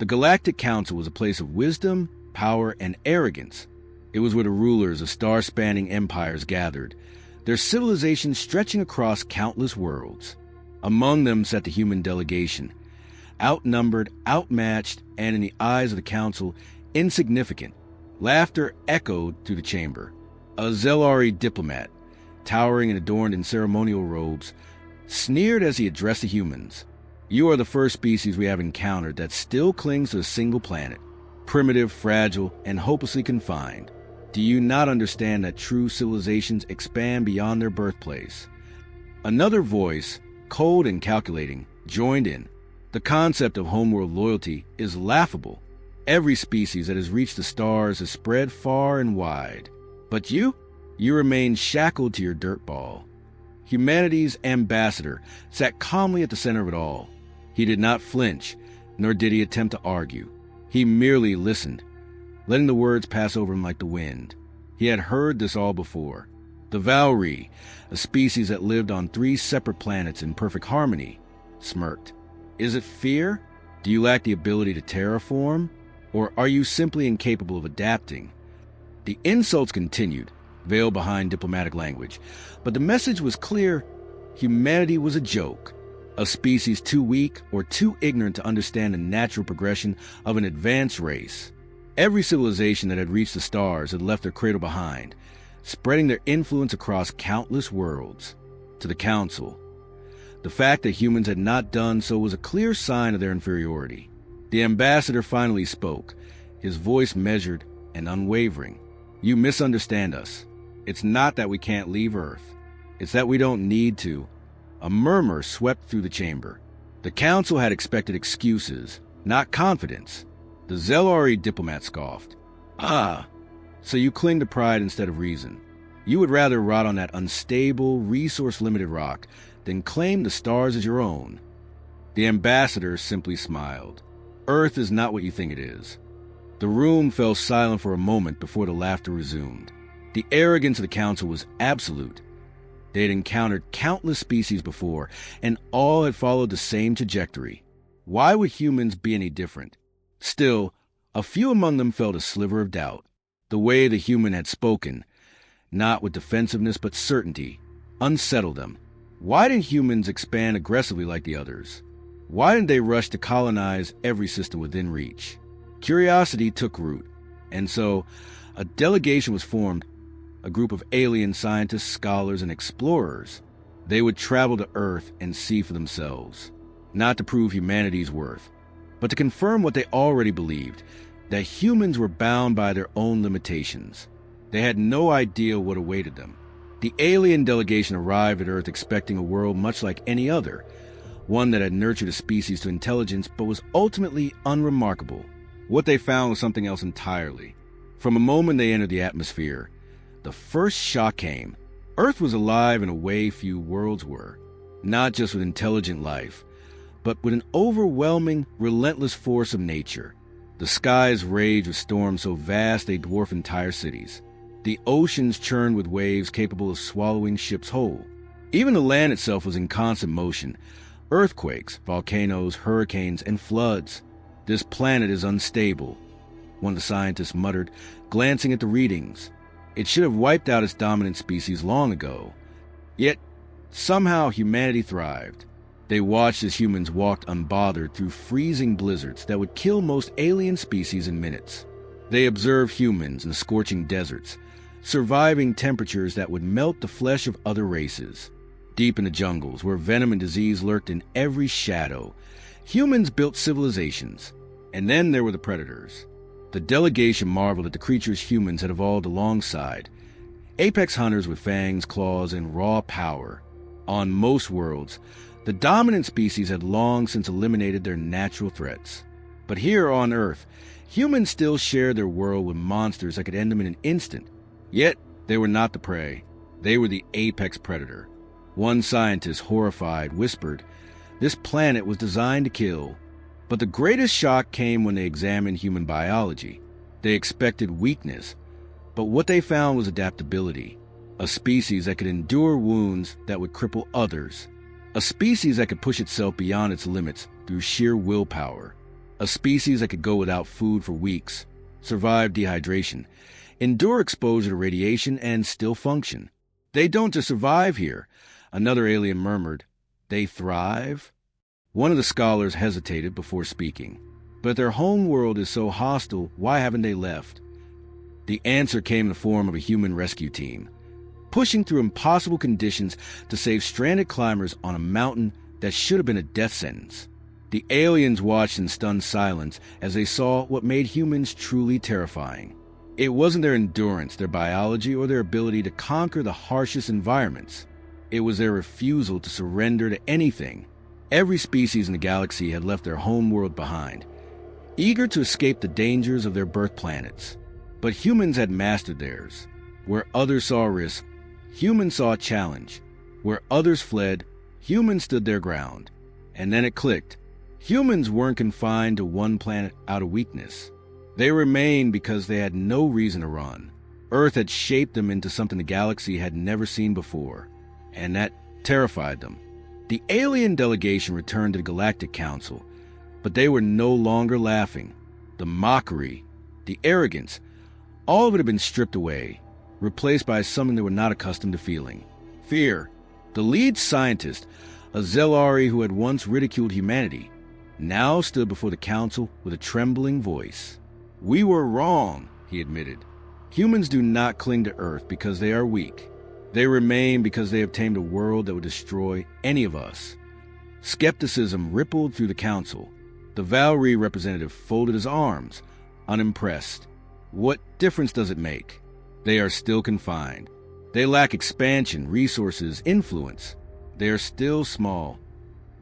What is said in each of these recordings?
The Galactic Council was a place of wisdom, power, and arrogance. It was where the rulers of star-spanning empires gathered, their civilizations stretching across countless worlds. Among them sat the human delegation, outnumbered, outmatched, and in the eyes of the council, insignificant. Laughter echoed through the chamber. A Zelari diplomat, towering and adorned in ceremonial robes, sneered as he addressed the humans. "You are the first species we have encountered that still clings to a single planet, primitive, fragile, and hopelessly confined. Do you not understand that true civilizations expand beyond their birthplace?" Another voice, cold and calculating, joined in. "The concept of homeworld loyalty is laughable. Every species that has reached the stars has spread far and wide. But you remain shackled to your dirt ball." Humanity's ambassador sat calmly at the center of it all. He did not flinch, nor did he attempt to argue. He merely listened, letting the words pass over him like the wind. He had heard this all before. The Valri, a species that lived on 3 separate planets in perfect harmony, smirked. "Is it fear? Do you lack the ability to terraform? Or are you simply incapable of adapting?" The insults continued, veiled behind diplomatic language, but the message was clear. Humanity was a joke, a species too weak or too ignorant to understand the natural progression of an advanced race. Every civilization that had reached the stars had left their cradle behind, spreading their influence across countless worlds. To the Council, the fact that humans had not done so was a clear sign of their inferiority. The ambassador finally spoke, his voice measured and unwavering. "You misunderstand us. It's not that we can't leave Earth. It's that we don't need to." A murmur swept through the chamber. The council had expected excuses, not confidence. The Zelari diplomat scoffed. "Ah, so you cling to pride instead of reason. You would rather rot on that unstable, resource-limited rock than claim the stars as your own." The ambassador simply smiled. "Earth is not what you think it is." The room fell silent for a moment before the laughter resumed. The arrogance of the council was absolute. They had encountered countless species before, and all had followed the same trajectory. Why would humans be any different? Still, a few among them felt a sliver of doubt. The way the human had spoken, not with defensiveness but certainty, unsettled them. Why did humans expand aggressively like the others? Why didn't they rush to colonize every system within reach? Curiosity took root, and so a delegation was formed, a group of alien scientists, scholars, and explorers. They would travel to Earth and see for themselves, not to prove humanity's worth, but to confirm what they already believed, that humans were bound by their own limitations. They had no idea what awaited them. The alien delegation arrived at Earth expecting a world much like any other, one that had nurtured a species to intelligence but was ultimately unremarkable. What they found was something else entirely. From the moment they entered the atmosphere, the first shock came. Earth was alive in a way few worlds were, not just with intelligent life, but with an overwhelming, relentless force of nature. The skies raged with storms so vast they dwarf entire cities. The oceans churned with waves capable of swallowing ships whole. Even the land itself was in constant motion. Earthquakes, volcanoes, hurricanes, and floods. "This planet is unstable," one of the scientists muttered, glancing at the readings. "It should have wiped out its dominant species long ago." Yet, somehow humanity thrived. They watched as humans walked unbothered through freezing blizzards that would kill most alien species in minutes. They observed humans in the scorching deserts, surviving temperatures that would melt the flesh of other races. Deep in the jungles, where venom and disease lurked in every shadow, humans built civilizations. And then there were the predators. The delegation marveled at the creatures humans had evolved alongside. Apex hunters with fangs, claws, and raw power. On most worlds, the dominant species had long since eliminated their natural threats. But here on Earth, humans still shared their world with monsters that could end them in an instant. Yet, they were not the prey. They were the apex predator. One scientist, horrified, whispered, "This planet was designed to kill." But the greatest shock came when they examined human biology. They expected weakness, but what they found was adaptability. A species that could endure wounds that would cripple others. A species that could push itself beyond its limits through sheer willpower. A A species that could go without food for weeks, survive dehydration, endure exposure to radiation, and still function. They don't just survive here, another alien murmured. They thrive? One of the scholars hesitated before speaking. But their home world is so hostile, why haven't they left? The answer came in the form of a human rescue team, pushing through impossible conditions to save stranded climbers on a mountain that should have been a death sentence. The aliens watched in stunned silence as they saw what made humans truly terrifying. It wasn't their endurance, their biology, or their ability to conquer the harshest environments. It was their refusal to surrender to anything. Every species in the galaxy had left their home world behind, eager to escape the dangers of their birth planets. But humans had mastered theirs. Where others saw risk, humans saw a challenge. Where others fled, humans stood their ground. And then it clicked. Humans weren't confined to one planet out of weakness. They remained because they had no reason to run. Earth had shaped them into something the galaxy had never seen before, and that terrified them. The alien delegation returned to the Galactic Council, but they were no longer laughing. The mockery, the arrogance, all of it had been stripped away, replaced by something they were not accustomed to feeling. Fear. The lead scientist, a Zelari who had once ridiculed humanity, now stood before the council with a trembling voice. "We were wrong," he admitted. "Humans do not cling to Earth because they are weak. They remain because they have tamed a world that would destroy any of us." Skepticism rippled through the council. The Valkyrie representative folded his arms, unimpressed. What difference does it make? They are still confined. They lack expansion, resources, influence. They are still small.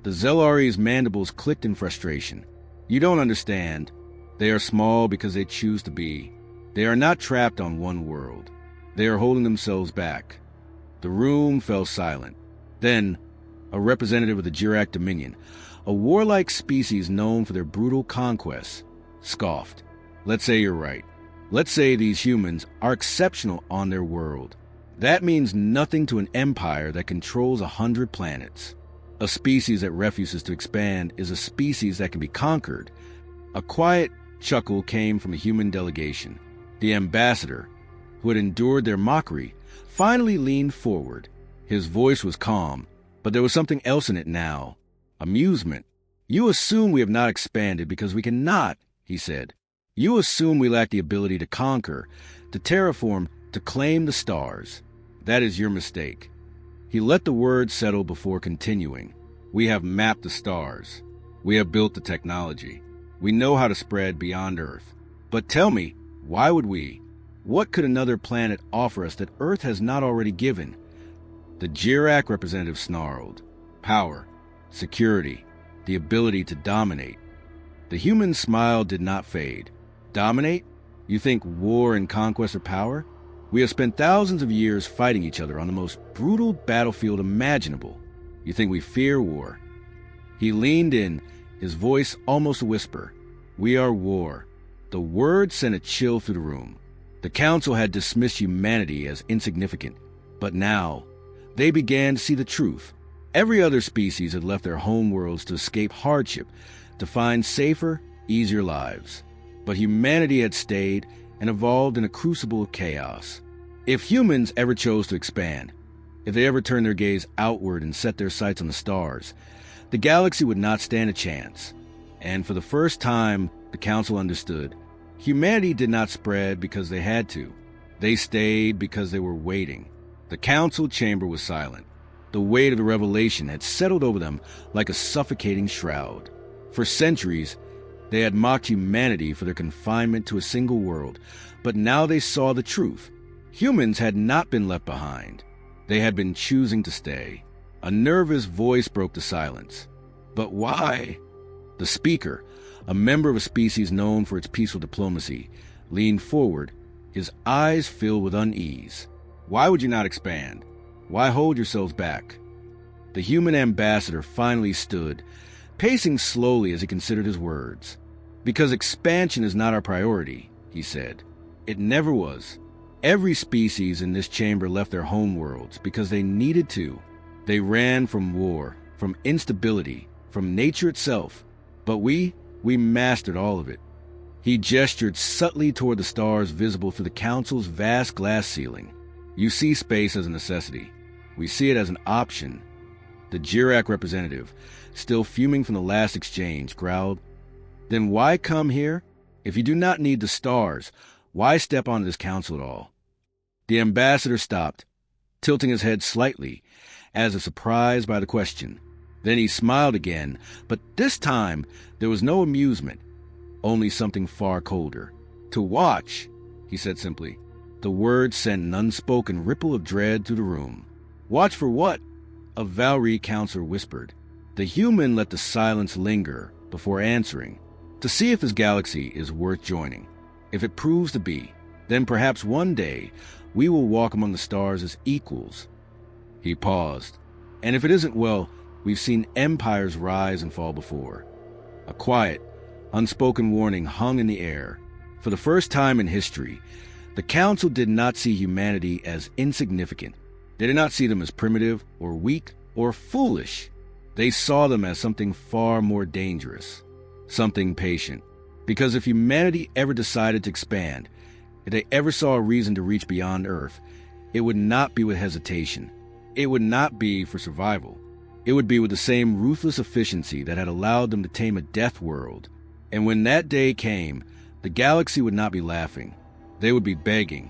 The Zelari's mandibles clicked in frustration. "You don't understand. They are small because they choose to be. They are not trapped on one world. They are holding themselves back." The room fell silent. Then, a representative of the Jirak Dominion, a warlike species known for their brutal conquests, scoffed. "Let's say you're right. Let's say these humans are exceptional on their world. That means nothing to an empire that controls 100 planets. A species that refuses to expand is a species that can be conquered." A quiet chuckle came from a human delegation. The ambassador, who had endured their mockery, finally leaned forward. His voice was calm, but there was something else in it now. Amusement. "You assume we have not expanded because we cannot," he said. "You assume we lack the ability to conquer, to terraform, to claim the stars. That is your mistake." He let the words settle before continuing. "We have mapped the stars. We have built the technology. We know how to spread beyond Earth. But tell me, why would we? What could another planet offer us that Earth has not already given?" The Jirak representative snarled. "Power, security, the ability to dominate." The human smile did not fade. "Dominate? You think war and conquest are power? We have spent thousands of years fighting each other on the most brutal battlefield imaginable. You think we fear war?" He leaned in, his voice almost a whisper. "We are war." The word sent a chill through the room. The council had dismissed humanity as insignificant, but now they began to see the truth. Every other species had left their home worlds to escape hardship, to find safer, easier lives. But humanity had stayed and evolved in a crucible of chaos. If humans ever chose to expand, if they ever turned their gaze outward and set their sights on the stars, the galaxy would not stand a chance. And for the first time, the council understood. Humanity did not spread because they had to. They stayed because they were waiting. The council chamber was silent. The weight of the revelation had settled over them like a suffocating shroud. For centuries, they had mocked humanity for their confinement to a single world, but now they saw the truth. Humans had not been left behind. They had been choosing to stay. A nervous voice broke the silence. "But why?" The speaker, a member of a species known for its peaceful diplomacy, leaned forward, his eyes filled with unease. "Why would you not expand? Why hold yourselves back?" The human ambassador finally stood, pacing slowly as he considered his words. "Because expansion is not our priority," he said. "It never was. Every species in this chamber left their home worlds because they needed to. They ran from war, from instability, from nature itself. But we We mastered all of it." He gestured subtly toward the stars visible through the council's vast glass ceiling. "You see space as a necessity. We see it as an option." The Jirak representative, still fuming from the last exchange, growled, "Then why come here? If you do not need the stars, why step onto this council at all?" The ambassador stopped, tilting his head slightly, as if surprised by the question. Then he smiled again, but this time there was no amusement, only something far colder. "To watch," he said simply. The words sent an unspoken ripple of dread through the room. "Watch for what?" a Valkyrie counselor whispered. The human let the silence linger before answering. "To see if his galaxy is worth joining. If it proves to be, then perhaps one day we will walk among the stars as equals." He paused. "And if it isn't, well, we've seen empires rise and fall before." A quiet, unspoken warning hung in the air. For the first time in history, the Council did not see humanity as insignificant. They did not see them as primitive or weak or foolish. They saw them as something far more dangerous, something patient. Because if humanity ever decided to expand, if they ever saw a reason to reach beyond Earth, it would not be with hesitation. It would not be for survival. It would be with the same ruthless efficiency that had allowed them to tame a death world. And when that day came, the galaxy would not be laughing. They would be begging,